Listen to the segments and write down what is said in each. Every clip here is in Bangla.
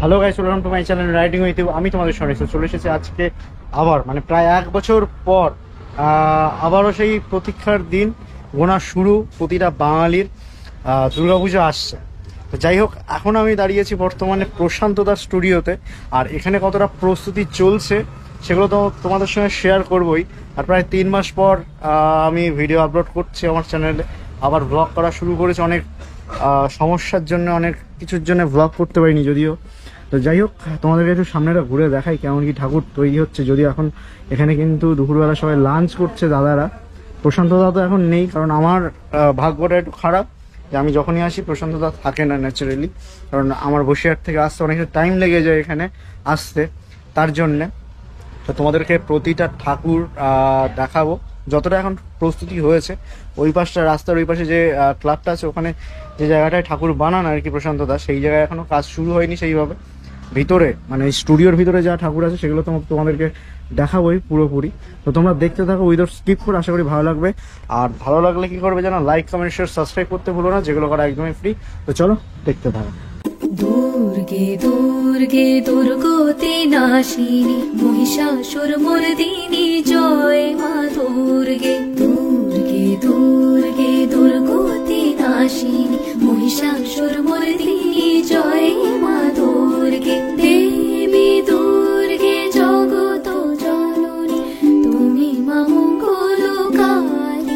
Hello guys, welcome to my channel riding with you. আমি তোমাদের সঙ্গে চলে এসেছি আজকে আবার প্রায় 1 বছর পর আবারও সেই প্রতীক্ষার দিন গোনা শুরু। প্রতিটা বাঙালির দুর্গাপুজো আসছে। তো যাই হোক, এখন আমি দাঁড়িয়েছি বর্তমানে প্রশান্ত দার স্টুডিওতে। আর এখানে কতটা প্রস্তুতি চলছে সেগুলো তো তোমাদের সঙ্গে শেয়ার করবই। আর প্রায় 3 মাস পর আমি ভিডিও আপলোড করছি আমার চ্যানেলে, আবার ব্লগ করা শুরু করেছি। অনেক সমস্যার জন্য, অনেক কিছুর জন্য ব্লগ করতে পারিনি যদিও। তো যাই হোক, তোমাদেরকে একটু সামনেটা ঘুরে দেখাই কেমন কি ঠাকুর তৈরি হচ্ছে। যদিও এখন এখানে কিন্তু দুপুরবেলা সবাই লাঞ্চ করছে দাদারা। প্রশান্ত দা তো এখন নেই, কারণ আমার ভাগ্যটা একটু খারাপ যে আমি যখনই আসি প্রশান্ত দা থাকে না ন্যাচারালি। কারণ আমার বসিরহাট থেকে আসতে অনেকটা টাইম লেগে যায় এখানে আসতে, তার জন্যে। তো তোমাদেরকে প্রতিটা ঠাকুর দেখাবো যতটা এখন প্রস্তুতি হয়েছে। ওই পাশটা, রাস্তার ওই পাশে যে ক্লাবটা আছে, ওখানে যে জায়গাটায় ঠাকুর বানান আর কি প্রশান্ত দা, সেই জায়গায় এখনো কাজ শুরু হয়নি সেইভাবে। ভিতরে স্টুডিওর ভিতরে যা ঠাকুর আছে সেগুলো তোমাদেরকে দেখাবোই পুরোপুরি। তো তোমরা দেখতে থাকো উইদাউট স্কিপ করে, আশা করি ভালো লাগবে। আর ভালো লাগলে কি করবে জানো, লাইক কমেন্ট শেয়ার সাবস্ক্রাইব করতে ভুলো না, যেগুলো করা একদমই ফ্রি। তো চলো দেখতে থাকো। দুর্গে দুর্গে দুর্গতি নাশিনী মহিষাসুর মর্দিনী জয় মা দুর্গে। দুর্গে দুর্গে দুর্গতি নাশিনী মহিষাসুর মর্দিনী জয় মা দুর্গে। দেবী দুর্গে জগত জননী তুমি মা মঙ্গলকারিণী।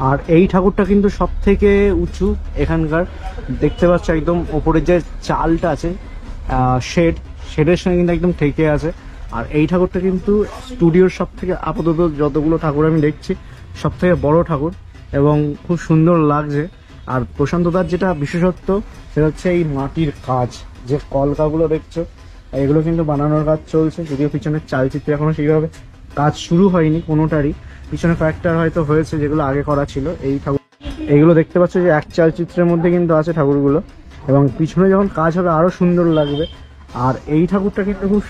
আর এই ঠাকুরটা কিন্তু সব থেকে উঁচু এখানকার। দেখতে পাচ্ছ একদম ওপরের যে চালটা আছে, শেডের সঙ্গে কিন্তু একদম ঠেকে আছে। আর এই ঠাকুরটা কিন্তু স্টুডিওর সব থেকে আপাতত যতগুলো ঠাকুর আমি দেখছি সব থেকে বড় ঠাকুর, এবং খুব সুন্দর লাগছে। আর প্রশান্ত দার যেটা বিশেষত্ব সেটা হচ্ছে এই মাটির কাজ, যে কলকাগুলো দেখছো এগুলো কিন্তু বানানোর কাজ চলছে। যদিও পিছনের চালচিত্রে এখনো সেইভাবে কাজ শুরু হয়নি কোনোটারই, পিছনে কয়েকটার হয়তো হয়েছে যেগুলো আগে করা ছিল। এই ঠাকুর এইগুলো দেখতে পাচ্ছ যে এক চালচিত্রের মধ্যে কিন্তু আছে ঠাকুরগুলো, এবং পিছনে যখন কাজ হবে আরো সুন্দর লাগবে। আর এই ঠাকুরটা কিন্তু খুব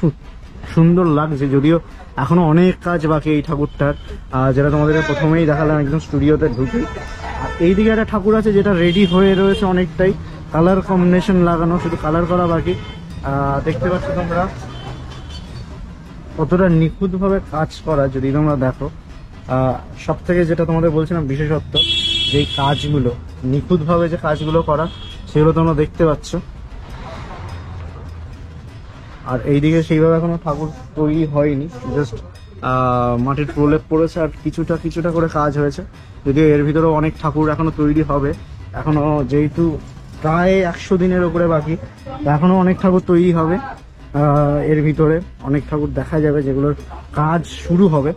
সুন্দর লাগছে, যদিও এখনো অনেক কাজ বাকি এই ঠাকুরটার, যেটা তোমাদেরকে প্রথমেই দেখালাম একদম স্টুডিওতে ঢুকে। আর এইদিকে একটা ঠাকুর আছে যেটা রেডি হয়ে রয়েছে অনেকটাই, কালার কম্বিনেশন লাগানো, শুধু কালার করা বাকি। দেখতে পাচ্ছ তোমরা কতটা নিখুঁতভাবে কাজ করা, যদি তোমরা দেখো। সব থেকে যেটা তোমাদের বলছিলাম বিশেষত্ব, যে কাজগুলো নিখুঁতভাবে যে কাজগুলো করা সেগুলো তোমরা দেখতে পাচ্ছ। আর এইদিকে সেইভাবে এখনো ঠাকুর তৈরি হয়নি, জাস্ট মাটির প্রলেপ পড়েছে আর কিছুটা করে কাজ হয়েছে। যদিও এর ভিতরেও অনেক ঠাকুর এখনো তৈরি হবে। এখনো যেহেতু প্রায় 100 দিনের উপরে বাকি, এখনো অনেক ঠাকুর তৈরি হবে। এর ভিতরে অনেক ঠাকুর দেখা যাবে যেগুলোর কাজ শুরু হবে।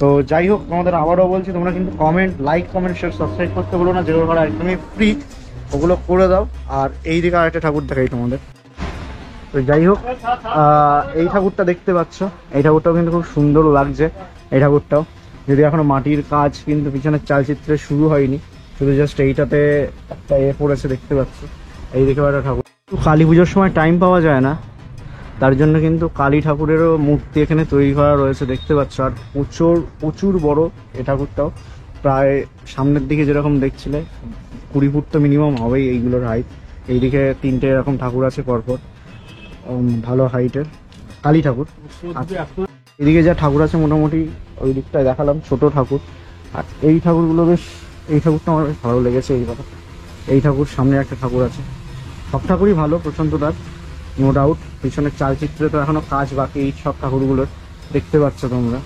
তো যাই হোক, তোমাদের আবারও বলছি, তোমরা কিন্তু লাইক কমেন্ট শেয়ার সাবস্ক্রাইব করতে বলো না, যেগুলো করা একদমই ফ্রি ওগুলো করে দাও। আর এই দিকে আরেকটা ঠাকুর দেখাই তোমাদের। তো যাই হোক, এই ঠাকুরটা দেখতে পাচ্ছ, এই ঠাকুরটাও কিন্তু খুব সুন্দর লাগছে। এই ঠাকুরটাও যদি এখনো মাটির কাজ কিন্তু পিছনের চালচিত্রে শুরু হয়নি, শুধু জাস্ট এইটাতে একটা পড়েছে দেখতে পাচ্ছ। এই দিকে একটা ঠাকুর। কালী পুজোর সময় টাইম পাওয়া যায় না, তার জন্য কিন্তু কালী ঠাকুরেরও মূর্তি এখানে তৈরি করা রয়েছে দেখতে পাচ্ছ। আর প্রচুর বড় এই ঠাকুরটাও, প্রায় সামনের দিকে যেরকম দেখছিলে 20 ফুট তো মিনিমাম হবেই এইগুলোর হাইট। এইদিকে 3টে এরকম ঠাকুর আছে পরপর, ভালো হাইটের কালী ঠাকুর। এদিকে যা ঠাকুর আছে মোটামুটি ওই দিকটায় দেখালাম ছোট ঠাকুর। আর এই ঠাকুরগুলো এই ঠাকুরটা আমার বেশ ভালো লেগেছে। এই ঠাকুর, সামনে একটা ঠাকুর আছে। সব ঠাকুরই ভালো প্রশান্ত দার, নো ডাউট। পিছনের চালচিত্রে তো এখনো কাজ বাকি এই সব ঠাকুরগুলোর, দেখতে পাচ্ছ তোমরা।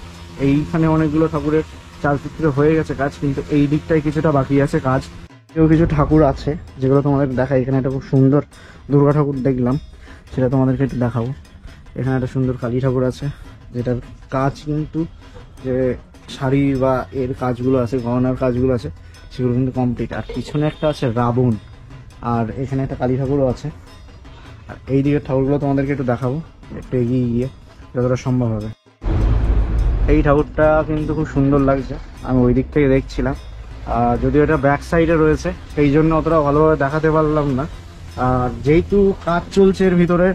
এইখানে অনেকগুলো ঠাকুরের চালচিত্রে হয়ে গেছে কাজ, কিন্তু এই দিকটায় কিছুটা বাকি আছে কাজ। কিছু ঠাকুর আছে যেগুলো তোমাদের দেখাই। এখানে একটা খুব সুন্দর দুর্গা ঠাকুর দেখলাম, সেটা তোমাদেরকে একটু দেখাবো। এখানে একটা সুন্দর কালী ঠাকুর আছে, যেটার কাজ কিন্তু যে শাড়ি বা এর কাজগুলো আছে, গহনার কাজগুলো আছে, সেগুলো কিন্তু কমপ্লিট। আর পিছনে একটা আছে রাবণ, আর এখানে একটা কালী ঠাকুরও আছে। আর এই দিকের ঠাকুরগুলো তোমাদেরকে একটু দেখাবো একটু এগিয়ে গিয়ে যতটা সম্ভব হবে। এই ঠাকুরটা কিন্তু খুব সুন্দর লাগছে, আমি ওই দিক থেকে দেখছিলাম। যদিও এটা ব্যাক সাইডে রয়েছে সেই জন্য অতটা ভালোভাবে দেখাতে পারলাম না। আর যেহেতু কাজ চলছে এর ভিতরে,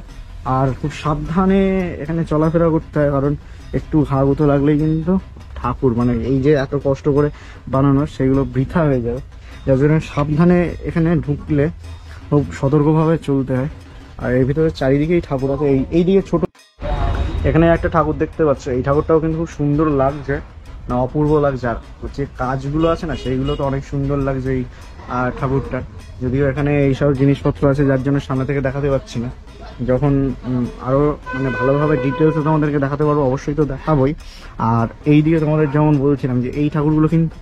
আর খুব সাবধানে এখানে চলাফেরা করতে হয়, কারণ একটু হাগুতো লাগলেই কিন্তু ঠাকুর মানে এই যে এত কষ্ট করে বানানো সেগুলো বৃথা হয়ে যাবে। যার জন্য সাবধানে এখানে ঢুকলে খুব সতর্কভাবে চলতে হয়। আর এর ভিতরে চারিদিকেই ঠাকুর আছে। এই দিকে ছোট এখানে একটা ঠাকুর দেখতে পাচ্ছ, এই ঠাকুরটাও কিন্তু খুব সুন্দর লাগছে, না অপূর্ব লাগছে। আর যে কাজগুলো আছে না সেইগুলো তো অনেক সুন্দর লাগছে এই ঠাকুরটা। যদিও এখানে এইসব জিনিসপত্র আছে যার জন্য সামনে থেকে দেখাতে পাচ্ছি না, যখন আরো মানে ভালোভাবে ডিটেলসে তোমাদেরকে দেখাতে পারবো অবশ্যই তো দেখাবোই। আর এই দিকে তোমাদের যেমন বলছিলাম যে এই ঠাকুরগুলো কিন্তু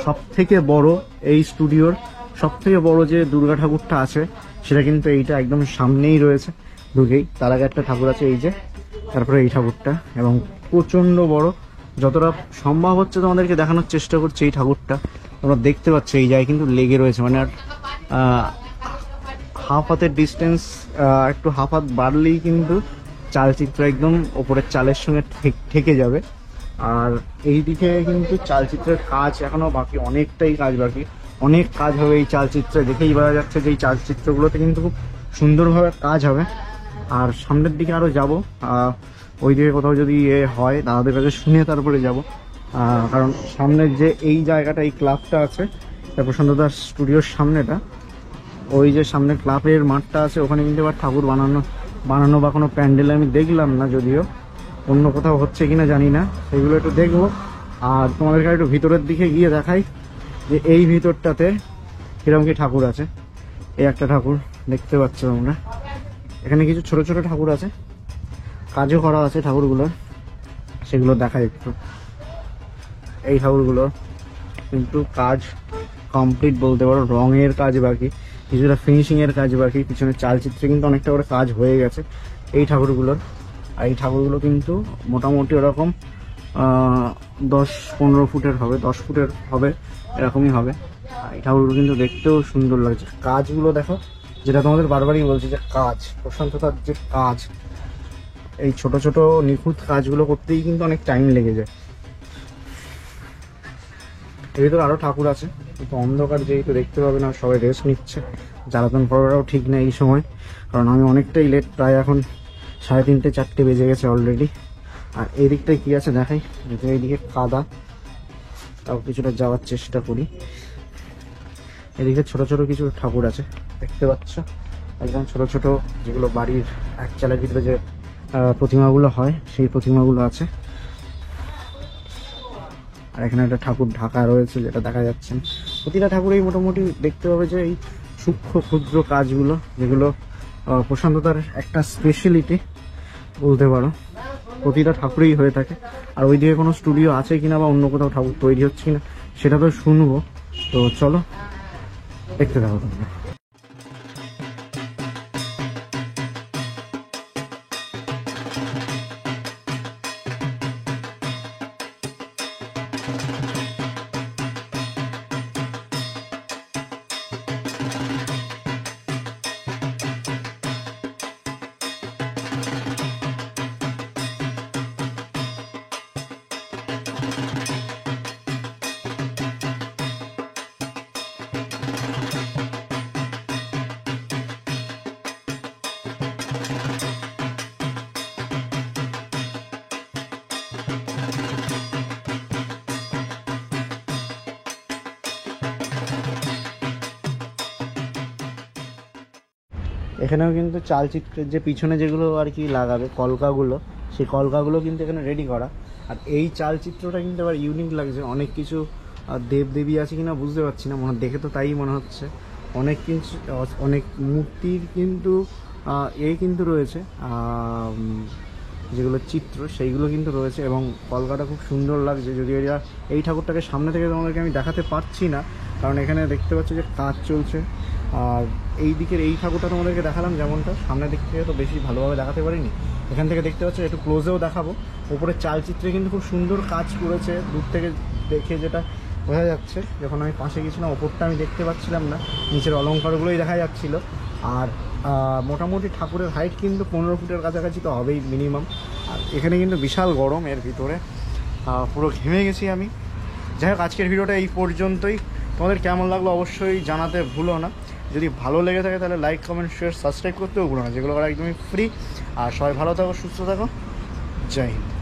সব থেকে বড়, এই স্টুডিওর সব থেকে বড় যে দুর্গা ঠাকুরটা আছে সেটা কিন্তু এইটা একদম সামনেই রয়েছে ঢুকেই। তার আগে একটা ঠাকুর আছে এই যে, তারপরে এই ঠাকুরটা, এবং প্রচন্ড বড়। যতটা সম্ভব হচ্ছে তোমাদেরকে দেখানোর চেষ্টা করছি। এই ঠাকুরটা তোমরা দেখতে পাচ্ছ এই জায়গায় কিন্তু লেগে রয়েছে, মানে আর হাফ হাতের ডিস্টেন্স, একটু হাফ হাত বাড়লেই কিন্তু চালচিত্র একদম ওপরের চালের সঙ্গে ঠেকে যাবে। আর এই দিকে কিন্তু চালচিত্রের কাজ এখনো বাকি, অনেকটাই কাজ বাকি, অনেক কাজ হবে এই চালচিত্রে। দেখেই বোঝা যাচ্ছে যে এই চালচিত্রগুলোতে কিন্তু খুব সুন্দরভাবে কাজ হবে। আর সামনের দিকে আরও যাব, ওই দিকে কোথাও যদি হয় দাদাদের কাছে শুনে তারপরে যাব। কারণ সামনের যে এই জায়গাটা, এই ক্লাবটা আছে প্রশান্ত দাস স্টুডিওর সামনেটা, ওই যে সামনে ক্লাবের মাঠটা আছে, ওখানে কিন্তু এবার ঠাকুর বানানো বা কোনো প্যান্ডেল আমি দেখলাম না, যদিও অন্য কোথাও হচ্ছে কিনা জানি না, সেগুলো একটু দেখবো। আর তোমাদেরকে একটু ভিতরের দিকে গিয়ে দেখাই যে এই ভিতরটাতে কিরকম কি ঠাকুর আছে। এই একটা ঠাকুর দেখতে পাচ্ছ তোমরা, এখানে কিছু ছোট ছোট ঠাকুর আছে, কাজও করা আছে ঠাকুরগুলোর, সেগুলো দেখাই একটু। এই ঠাকুরগুলো কিন্তু কাজ কমপ্লিট বলতে পারো, রঙের কাজ বাকি, কিছুটা ফিনিশিং এর কাজ বাকি, পিছনে চালচিত্রে কিন্তু অনেকটা করে কাজ হয়ে গেছে এই ঠাকুরগুলোর। আর এই ঠাকুরগুলো কিন্তু মোটামুটি ওরকম 10-15 ফুটের হবে, 10 ফুটের হবে, এরকমই হবে। আর এই ঠাকুরগুলো কিন্তু দেখতেও সুন্দর লাগছে। কাজগুলো দেখো, যেটা তোমাদের বারবারই বলছি যে কাজ, প্রশান্ততার যে কাজ, এই ছোট ছোট নিখুঁত কাজগুলো করতেই কিন্তু অনেক টাইম লেগে যায়। এর ভিতরে আরো ঠাকুর আছে, কিন্তু অন্ধকার যেহেতু দেখতে পাবে না, সবাই রেস্ট নিচ্ছে, জ্বালাতন করাটাও ঠিক না এই সময়, কারণ আমি অনেকটাই লেট, প্রায় এখন 3:30-4 বেজে গেছে অলরেডি। আর এই দিকটায় কি আছে দেখাই, যদি এইদিকে কাদা, তাও কিছুটা যাওয়ার চেষ্টা করি। এদিকে ছোট ছোট কিছু ঠাকুর আছে দেখতে পাচ্ছ, একদম ছোট ছোট, যেগুলো বাড়ির এক চালের ভিতরে যে প্রতিমাগুলো হয় সেই প্রতিমাগুলো আছে। আর এখানে একটা ঠাকুর ঢাকা রয়েছে যেটা দেখা যাচ্ছে। প্রতিটা ঠাকুরেই মোটামুটি দেখতে পাবে যে এই সূক্ষ্ম ক্ষুদ্র কাজগুলো, যেগুলো প্রশান্ততার একটা স্পেশালিটি বলতে পারো, প্রতিটা ঠাকুরেই হয়ে থাকে। আর ওইদিকে কোনো স্টুডিও আছে কিনা বা অন্য কোথাও ঠাকুর তৈরি হচ্ছে কিনা সেটা তো শুনবো। তো চলো দেখতে থাকো তোমরা। এখানেও কিন্তু চালচিত্রের যে পিছনে যেগুলো আর কি লাগাবে কলকাগুলো, সেই কলকাগুলো কিন্তু এখানে রেডি করা। আর এই চালচিত্রটা কিন্তু আবার ইউনিক লাগছে, অনেক কিছু দেবদেবী আছে কিনা বুঝতে পারছি না, মনে দেখে তো তাই মনে হচ্ছে। অনেক কিছু, অনেক মূর্তির কিন্তু এই কিন্তু রয়েছে, যেগুলো চিত্র সেইগুলো কিন্তু রয়েছে, এবং কলকাটা খুব সুন্দর লাগছে। যদিও এই ঠাকুরটাকে সামনে থেকে তোমাদেরকে আমি দেখাতে পারছি না, কারণ এখানে দেখতে পাচ্ছি যে কাজ চলছে, আর এই দিকের এই ঠাকুরটা তোমাদেরকে দেখালাম, যেমনটা সামনের দিক থেকে তো বেশি ভালোভাবে দেখাতে পারিনি, এখান থেকে দেখতে পাচ্ছ, একটু ক্লোজেও দেখাবো। ওপরে চালচিত্রে কিন্তু খুব সুন্দর কাজ করেছে, দূর থেকে দেখে যেটা বোঝা যাচ্ছে। যখন আমি পাশে গেছিলাম ওপরটা আমি দেখতে পাচ্ছিলাম না, নিচের অলঙ্কারগুলোই দেখা যাচ্ছিল। আর মোটামুটি ঠাকুরের হাইট কিন্তু 15 ফুটের কাছাকাছি তো হবেই মিনিমাম। আর এখানে কিন্তু বিশাল গরম এর ভিতরে, পুরো ঘেমে গেছি আমি। যাই হোক, আজকের ভিডিওটা এই পর্যন্তই। তোমাদের কেমন লাগলো অবশ্যই জানাতে ভুলো না। যদি ভালো লেগে থাকে তাহলে লাইক, কমেন্ট, শেয়ার, সাবস্ক্রাইব করতেও ভুলো না, যেগুলো করা একদমই ফ্রি। আর সবাই ভালো থাকো, সুস্থ থাকো, জয় হিন্দ।